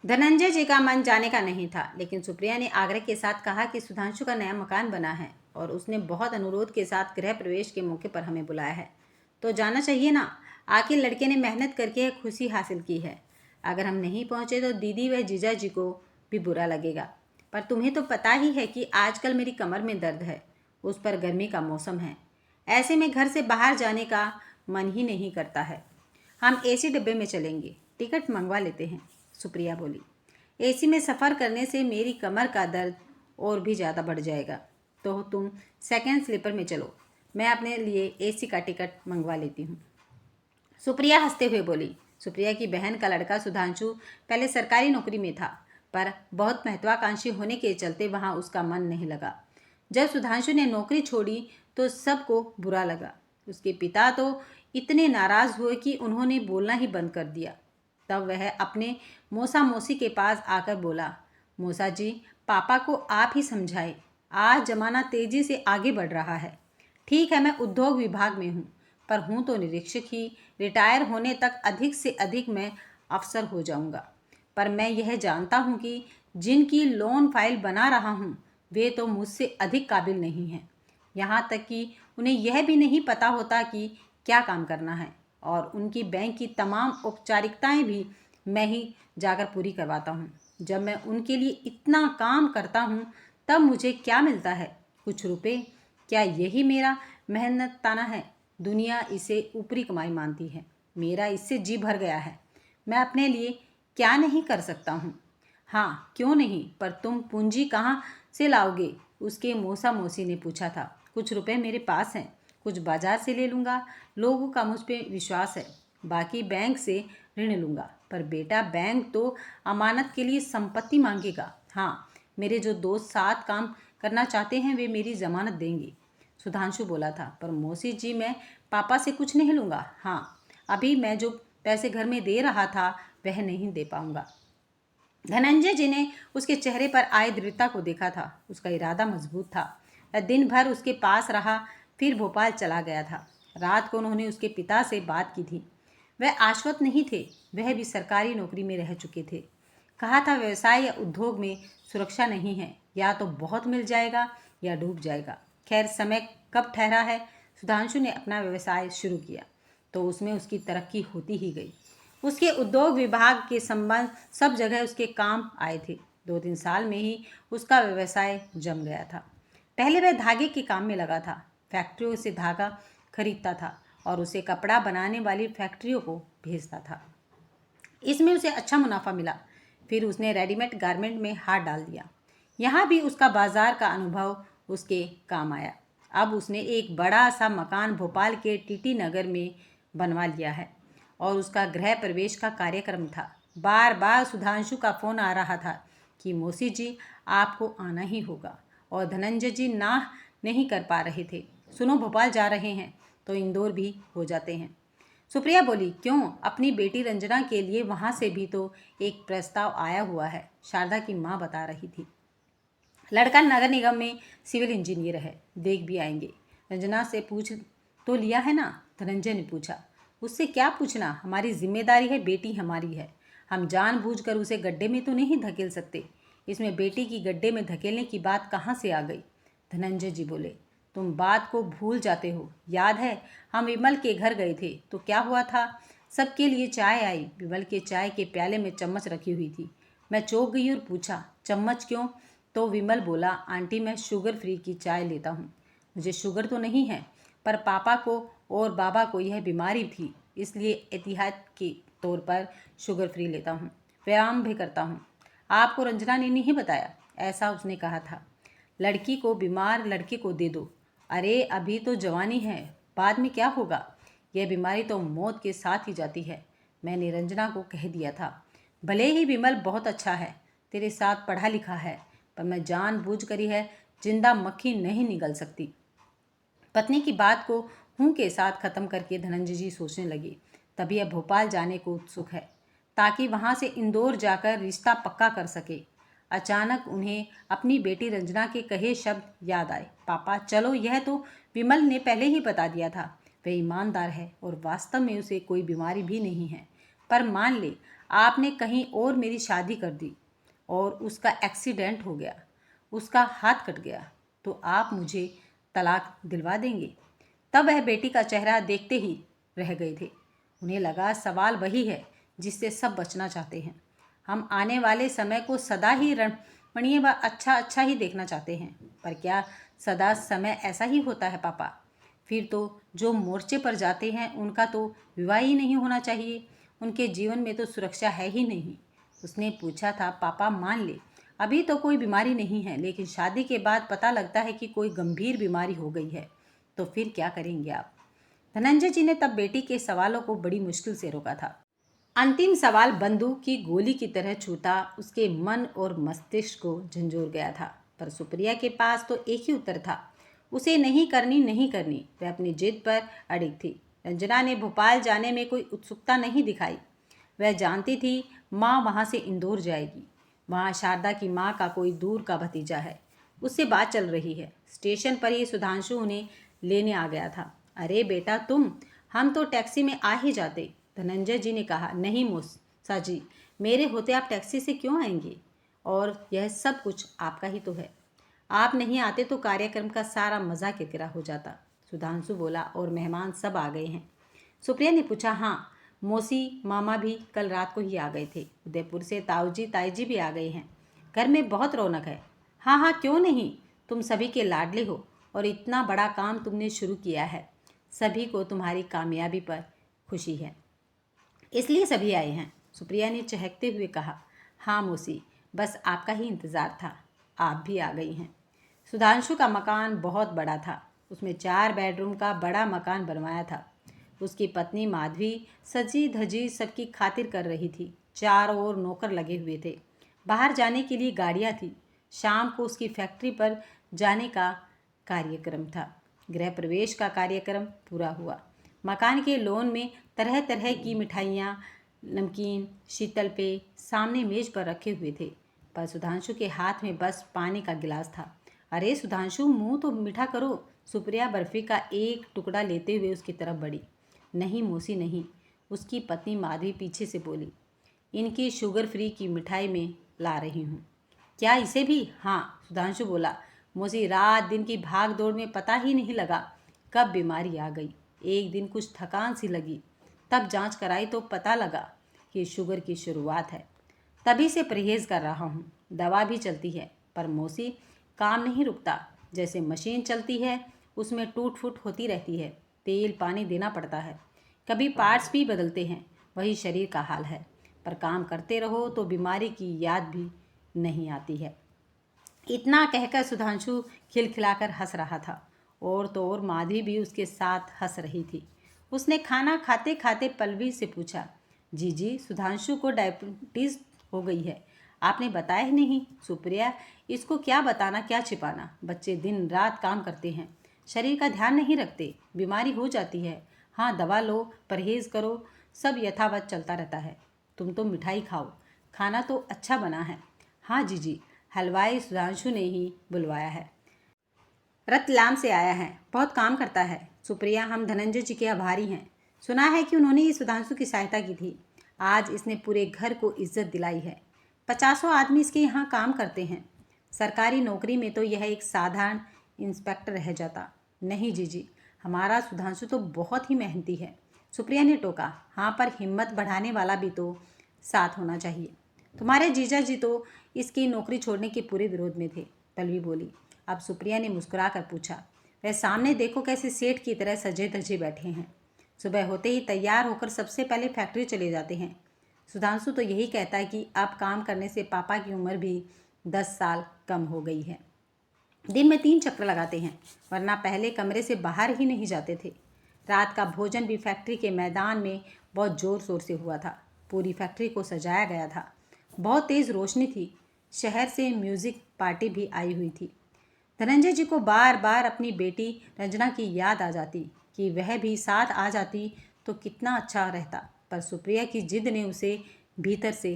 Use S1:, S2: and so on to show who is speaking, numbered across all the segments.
S1: धनंजय जी का मन जाने का नहीं था, लेकिन सुप्रिया ने आग्रह के साथ कहा कि सुधांशु का नया मकान बना है और उसने बहुत अनुरोध के साथ गृह प्रवेश के मौके पर हमें बुलाया है, तो जाना चाहिए ना। आखिर लड़के ने मेहनत करके यह खुशी हासिल की है। अगर हम नहीं पहुंचे तो दीदी व जीजा जी को भी बुरा लगेगा। पर तुम्हें तो पता ही है कि आजकल मेरी कमर में दर्द है, उस पर गर्मी का मौसम है। ऐसे में घर से बाहर जाने का मन ही नहीं करता है। हम एसी डब्बे में चलेंगे, टिकट मंगवा लेते हैं, सुप्रिया बोली। एसी में सफ़र करने से मेरी कमर का दर्द और भी ज़्यादा बढ़ जाएगा, तो तुम सेकंड स्लीपर में चलो, मैं अपने लिए एसी का टिकट मंगवा लेती हूँ, सुप्रिया हंसते हुए बोली। सुप्रिया की बहन का लड़का सुधांशु पहले सरकारी नौकरी में था, पर बहुत महत्वाकांक्षी होने के चलते वहाँ उसका मन नहीं लगा। जब सुधांशु ने नौकरी छोड़ी तो सबको बुरा लगा। उसके पिता तो इतने नाराज़ हुए कि उन्होंने बोलना ही बंद कर दिया। तब वह अपने मौसा मौसी के पास आकर बोला, मौसा जी, पापा को आप ही समझाए, आज जमाना तेजी से आगे बढ़ रहा है। ठीक है, मैं उद्योग विभाग में हूँ, पर हूँ तो निरीक्षक ही। रिटायर होने तक अधिक से अधिक मैं अफसर हो जाऊँगा। पर मैं यह जानता हूँ कि जिनकी लोन फाइल बना रहा हूँ वे तो मुझसे अधिक काबिल नहीं हैं। यहाँ तक कि उन्हें यह भी नहीं पता होता कि क्या काम करना है, और उनकी बैंक की तमाम औपचारिकताएं भी मैं ही जाकर पूरी करवाता हूँ। जब मैं उनके लिए इतना काम करता हूँ तब मुझे क्या मिलता है? कुछ रुपए। क्या यही मेरा मेहनताना है? दुनिया इसे ऊपरी कमाई मानती है, मेरा इससे जी भर गया है। मैं अपने लिए क्या नहीं कर सकता हूँ? हाँ, क्यों नहीं, पर तुम पूंजी कहाँ से लाओगे? उसके मौसा मौसी ने पूछा था। कुछ रुपए मेरे पास हैं, कुछ बाजार से ले लूँगा, लोगों का मुझ पे विश्वास है। बाकी बैंक से ऋण लूँगा। पर बेटा, बैंक तो अमानत के लिए संपत्ति मांगेगा। हाँ, मेरे जो दोस्त साथ काम करना चाहते हैं वे मेरी जमानत देंगे, सुधांशु बोला था। पर मौसी जी, मैं पापा से कुछ नहीं लूँगा। हाँ, अभी मैं जो पैसे घर में दे रहा था वह नहीं दे पाऊँगा। धनंजय जी ने उसके चेहरे पर आई दृढ़ता को देखा था। उसका इरादा मजबूत था। वह दिन भर उसके पास रहा, फिर भोपाल चला गया था। रात को उन्होंने उसके पिता से बात की थी। वह आश्वस्त नहीं थे, वह भी सरकारी नौकरी में रह चुके थे। कहा था व्यवसाय या उद्योग में सुरक्षा नहीं है, या तो बहुत मिल जाएगा या डूब जाएगा। खैर, समय कब ठहरा है। सुधांशु ने अपना व्यवसाय शुरू किया तो उसमें उसकी तरक्की होती ही गई। उसके उद्योग विभाग के संबंध सब जगह उसके काम आए थे। 2-3 साल में ही उसका व्यवसाय जम गया था। पहले वह धागे के काम में लगा था, फैक्ट्रियों से धागा खरीदता था और उसे कपड़ा बनाने वाली फैक्ट्रियों को भेजता था। इसमें उसे अच्छा मुनाफा मिला। फिर उसने रेडीमेड गारमेंट में हाथ डाल दिया। यहाँ भी उसका बाजार का अनुभव उसके काम आया। अब उसने एक बड़ा सा मकान भोपाल के टीटी नगर में बनवा लिया है और उसका गृह प्रवेश का कार्यक्रम था। बार बार सुधांशु का फ़ोन आ रहा था कि मौसी जी, आपको आना ही होगा, और धनंजय जी ना नहीं कर पा रहे थे। सुनो, भोपाल जा रहे हैं तो इंदौर भी हो जाते हैं। सुप्रिया बोली, क्यों? अपनी बेटी रंजना के लिए वहाँ से भी तो एक प्रस्ताव आया हुआ है, शारदा की माँ बता रही थी। लड़का नगर निगम में सिविल इंजीनियर है, देख भी आएंगे। रंजना से पूछ तो लिया है ना? धनंजय ने पूछा। उससे क्या पूछना, हमारी जिम्मेदारी है, बेटी हमारी है। हम जानबूझकर उसे गड्ढे में तो नहीं धकेल सकते। इसमें बेटी की गड्ढे में धकेलने की बात कहाँ से आ गई? धनंजय जी बोले, तुम बात को भूल जाते हो। याद है, हम विमल के घर गए थे तो क्या हुआ था? सबके लिए चाय आई। विमल के चाय के प्याले में चम्मच रखी हुई थी। मैं चौंक गई और पूछा, चम्मच क्यों? तो विमल बोला, आंटी, मैं शुगर फ्री की चाय लेता हूँ। मुझे शुगर तो नहीं है, पर पापा को और बाबा को यह बीमारी थी, इसलिए एहतियात के तौर पर शुगर फ्री लेता हूँ। व्यायाम भी करता हूँ। आपको रंजना ने नहीं बताया? ऐसा उसने कहा था। लड़की को बीमार लड़के को दे दो। अरे, अभी तो जवानी है, बाद में क्या होगा? यह बीमारी तो मौत के साथ ही जाती है, मैंने रंजना को कह दिया था। भले ही विमल बहुत अच्छा है, तेरे साथ पढ़ा लिखा है, पर मैं जानबूझ कर है जिंदा मक्खी नहीं निगल सकती। पत्नी की बात को हूँ के साथ खत्म करके धनंजय जी सोचने लगे। तभी अब भोपाल जाने को उत्सुक है, ताकि वहाँ से इंदौर जाकर रिश्ता पक्का कर सके। अचानक उन्हें अपनी बेटी रंजना के कहे शब्द याद आए। पापा चलो, यह तो विमल ने पहले ही बता दिया था। वह ईमानदार है और वास्तव में उसे कोई बीमारी भी नहीं है। पर मान ले, आपने कहीं और मेरी शादी कर दी और उसका एक्सीडेंट हो गया, उसका हाथ कट गया, तो आप मुझे तलाक दिलवा देंगे? तब वह बेटी का चेहरा देखते ही रह गए थे। उन्हें लगा सवाल वही है जिससे सब बचना चाहते हैं। हम आने वाले समय को सदा ही रमणीय व अच्छा अच्छा ही देखना चाहते हैं, पर क्या सदा समय ऐसा ही होता है पापा? फिर तो जो मोर्चे पर जाते हैं उनका तो विवाह ही नहीं होना चाहिए, उनके जीवन में तो सुरक्षा है ही नहीं। उसने पूछा था, पापा मान ले अभी तो कोई बीमारी नहीं है, लेकिन शादी के बाद पता लगता है कि कोई गंभीर बीमारी हो गई है, तो फिर क्या करेंगे आप? धनंजय जी ने तब बेटी के सवालों को बड़ी मुश्किल से रोका था। अंतिम सवाल बंदूक की गोली की तरह छूटा उसके मन और मस्तिष्क को झंझोर गया था। पर सुप्रिया के पास तो एक ही उत्तर था, उसे नहीं करनी नहीं करनी। वह अपनी जिद पर अड़िग थी। रंजना ने भोपाल जाने में कोई उत्सुकता नहीं दिखाई। वह जानती थी माँ वहाँ से इंदौर जाएगी। वहाँ शारदा की माँ का कोई दूर का भतीजा है, उससे बात चल रही है। स्टेशन पर ही सुधांशु उन्हें लेने आ गया था। अरे बेटा तुम, हम तो टैक्सी में आ ही जाते। धनंजय जी ने कहा, नहीं मौसा जी, मेरे होते आप टैक्सी से क्यों आएंगे? और यह सब कुछ आपका ही तो है। आप नहीं आते तो कार्यक्रम का सारा मज़ा किरकिरा हो जाता। सुधांशु बोला, और मेहमान सब आ गए हैं? सुप्रिया ने पूछा। हाँ, मौसी मामा भी कल रात को ही आ गए थे। उदयपुर से ताऊजी ताईजी भी आ गए हैं। घर में बहुत रौनक है। हाँ हाँ, क्यों नहीं, तुम सभी के लाडले हो और इतना बड़ा काम तुमने शुरू किया है। सभी को तुम्हारी कामयाबी पर खुशी है, इसलिए सभी आए हैं। सुप्रिया ने चहकते हुए कहा। हाँ मौसी, बस आपका ही इंतज़ार था, आप भी आ गई हैं। सुधांशु का मकान बहुत बड़ा था। उसमें 4 बेडरूम का बड़ा मकान बनवाया था। उसकी पत्नी माधवी सजी धजी सबकी खातिर कर रही थी। चारों ओर नौकर लगे हुए थे। बाहर जाने के लिए गाड़ियाँ थी। शाम को उसकी फैक्ट्री पर जाने का कार्यक्रम था। गृह प्रवेश का कार्यक्रम पूरा हुआ। मकान के लॉन में तरह तरह की मिठाइयाँ, नमकीन, शीतल पेय सामने मेज पर रखे हुए थे, पर सुधांशु के हाथ में बस पानी का गिलास था। अरे सुधांशु, मुंह तो मीठा करो। सुप्रिया बर्फी का एक टुकड़ा लेते हुए उसकी तरफ बढ़ी। नहीं मौसी नहीं, उसकी पत्नी माधवी पीछे से बोली। इनकी शुगर फ्री की मिठाई में ला रही हूँ। क्या इसे भी? हाँ, सुधांशु बोला। मौसी, रात दिन की भाग दौड़ में पता ही नहीं लगा कब बीमारी आ गई। एक दिन कुछ थकान सी लगी, तब जांच कराई तो पता लगा कि शुगर की शुरुआत है। तभी से परहेज़ कर रहा हूँ। दवा भी चलती है, पर मौसी काम नहीं रुकता। जैसे मशीन चलती है, उसमें टूट फूट होती रहती है, तेल पानी देना पड़ता है, कभी पार्ट्स भी बदलते हैं। वही शरीर का हाल है, पर काम करते रहो तो बीमारी की याद भी नहीं आती है। इतना कहकर सुधांशु खिलखिलाकर हंस रहा था, और तो और माधवी भी उसके साथ हंस रही थी। उसने खाना खाते खाते पल्लवी से पूछा, जी सुधांशु को डायबिटीज़ हो गई है, आपने बताया ही नहीं? सुप्रिया, इसको क्या बताना क्या छिपाना, बच्चे दिन रात काम करते हैं, शरीर का ध्यान नहीं रखते, बीमारी हो जाती है। हाँ, दवा लो, परहेज़ करो, सब यथावत चलता रहता है। तुम तो मिठाई खाओ, खाना तो अच्छा बना है। हाँ जी, हलवाई सुधांशु ने ही बुलवाया है, रतलाम से आया है, बहुत काम करता है। सुप्रिया, हम धनंजय जी के आभारी हैं। सुना है कि उन्होंने ही सुधांशु की सहायता की थी। आज इसने पूरे घर को इज्जत दिलाई है। 50 आदमी इसके यहाँ काम करते हैं। सरकारी नौकरी में तो यह एक साधारण इंस्पेक्टर रह जाता। नहीं जी, हमारा सुधांशु तो बहुत ही मेहनती है। सुप्रिया ने टोका। हाँ, पर हिम्मत बढ़ाने वाला भी तो साथ होना चाहिए। तुम्हारे जीजा जी तो इसकी नौकरी छोड़ने के पूरे विरोध में थे, पल्लवी बोली। अब सुप्रिया ने मुस्कुरा कर पूछा, वह सामने देखो कैसे सेठ की तरह सजे धजे बैठे हैं। सुबह होते ही तैयार होकर सबसे पहले फैक्ट्री चले जाते हैं। सुधांशु तो यही कहता है कि अब काम करने से पापा की उम्र भी 10 साल कम हो गई है। दिन में 3 चक्कर लगाते हैं, वरना पहले कमरे से बाहर ही नहीं जाते थे। रात का भोजन भी फैक्ट्री के मैदान में बहुत ज़ोर शोर से हुआ था। पूरी फैक्ट्री को सजाया गया था। बहुत तेज़ रोशनी थी। शहर से म्यूज़िक पार्टी भी आई हुई थी। धनंजय जी को बार बार अपनी बेटी रंजना की याद आ जाती कि वह भी साथ आ जाती तो कितना अच्छा रहता, पर सुप्रिया की जिद ने उसे भीतर से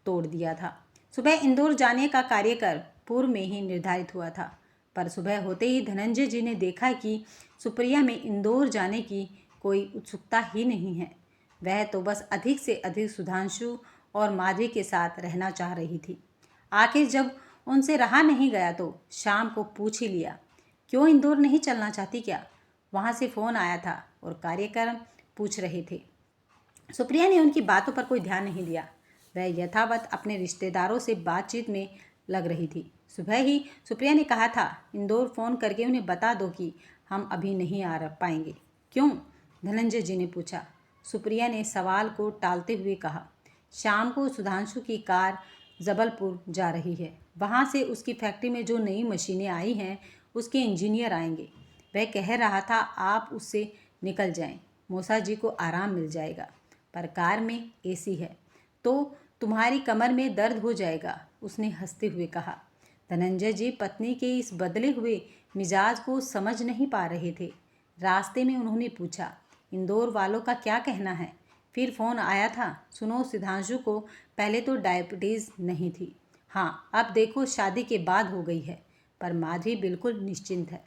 S1: तोड़ दिया था। सुबह इंदौर जाने का कार्यक्रम पूर्व में ही निर्धारित हुआ था, पर सुबह होते ही धनंजय जी ने देखा कि सुप्रिया में इंदौर जाने की कोई उत्सुकता ही नहीं है। वह तो बस अधिक से अधिक सुधांशु और माधवी के साथ रहना चाह रही थी। आखिर जब उनसे रहा नहीं गया तो शाम को पूछ ही लिया, क्यों इंदौर नहीं चलना चाहती क्या? वहाँ से फ़ोन आया था और कार्यक्रम पूछ रहे थे। सुप्रिया ने उनकी बातों पर कोई ध्यान नहीं दिया। वह यथावत अपने रिश्तेदारों से बातचीत में लग रही थी। सुबह ही सुप्रिया ने कहा था, इंदौर फ़ोन करके उन्हें बता दो कि हम अभी नहीं आ पाएंगे। क्यों? धनंजय जी ने पूछा। सुप्रिया ने सवाल को टालते हुए कहा, शाम को सुधांशु की कार जबलपुर जा रही है। वहाँ से उसकी फैक्ट्री में जो नई मशीनें आई हैं उसके इंजीनियर आएंगे। वह कह रहा था आप उससे निकल जाएं, मौसा जी को आराम मिल जाएगा। पर कार में एसी है तो तुम्हारी कमर में दर्द हो जाएगा, उसने हंसते हुए कहा। धनंजय जी पत्नी के इस बदले हुए मिजाज को समझ नहीं पा रहे थे। रास्ते में उन्होंने पूछा, इंदौर वालों का क्या कहना है? फिर फ़ोन आया था, सुनो सुधांशु को पहले तो डायबिटीज़ नहीं थी, हाँ अब देखो शादी के बाद हो गई है। पर माधवी बिल्कुल निश्चिंत है,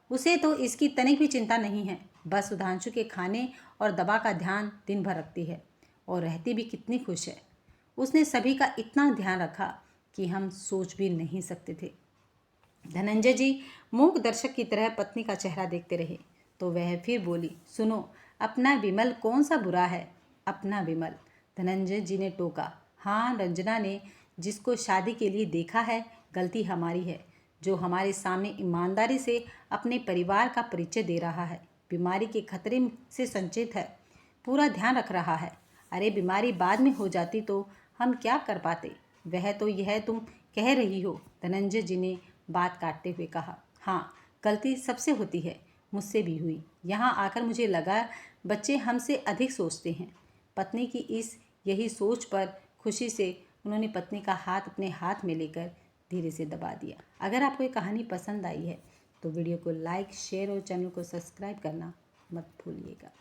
S1: उसे तो इसकी तनिक भी चिंता नहीं है। बस सुधांशु के खाने और दवा का ध्यान दिन भर रखती है और रहती भी कितनी खुश है। उसने सभी का इतना ध्यान रखा कि हम सोच भी नहीं सकते थे। धनंजय जी मूक दर्शक की तरह पत्नी का चेहरा देखते रहे तो वह फिर बोली, सुनो अपना विमल कौन सा बुरा है? अपना विमल? धनंजय जी ने टोका। हाँ, रंजना ने जिसको शादी के लिए देखा है, गलती हमारी है। जो हमारे सामने ईमानदारी से अपने परिवार का परिचय दे रहा है, बीमारी के खतरे से संचित है, पूरा ध्यान रख रहा है। अरे बीमारी बाद में हो जाती तो हम क्या कर पाते? वह तो यह तुम कह रही हो, धनंजय जी ने बात काटते हुए कहा। हाँ, गलती सबसे होती है, मुझसे भी हुई। यहाँ आकर मुझे लगा बच्चे हमसे अधिक सोचते हैं। पत्नी की इस यही सोच पर खुशी से उन्होंने पत्नी का हाथ अपने हाथ में लेकर धीरे से दबा दिया। अगर आपको ये कहानी पसंद आई है तो वीडियो को लाइक, शेयर और चैनल को सब्सक्राइब करना मत भूलिएगा।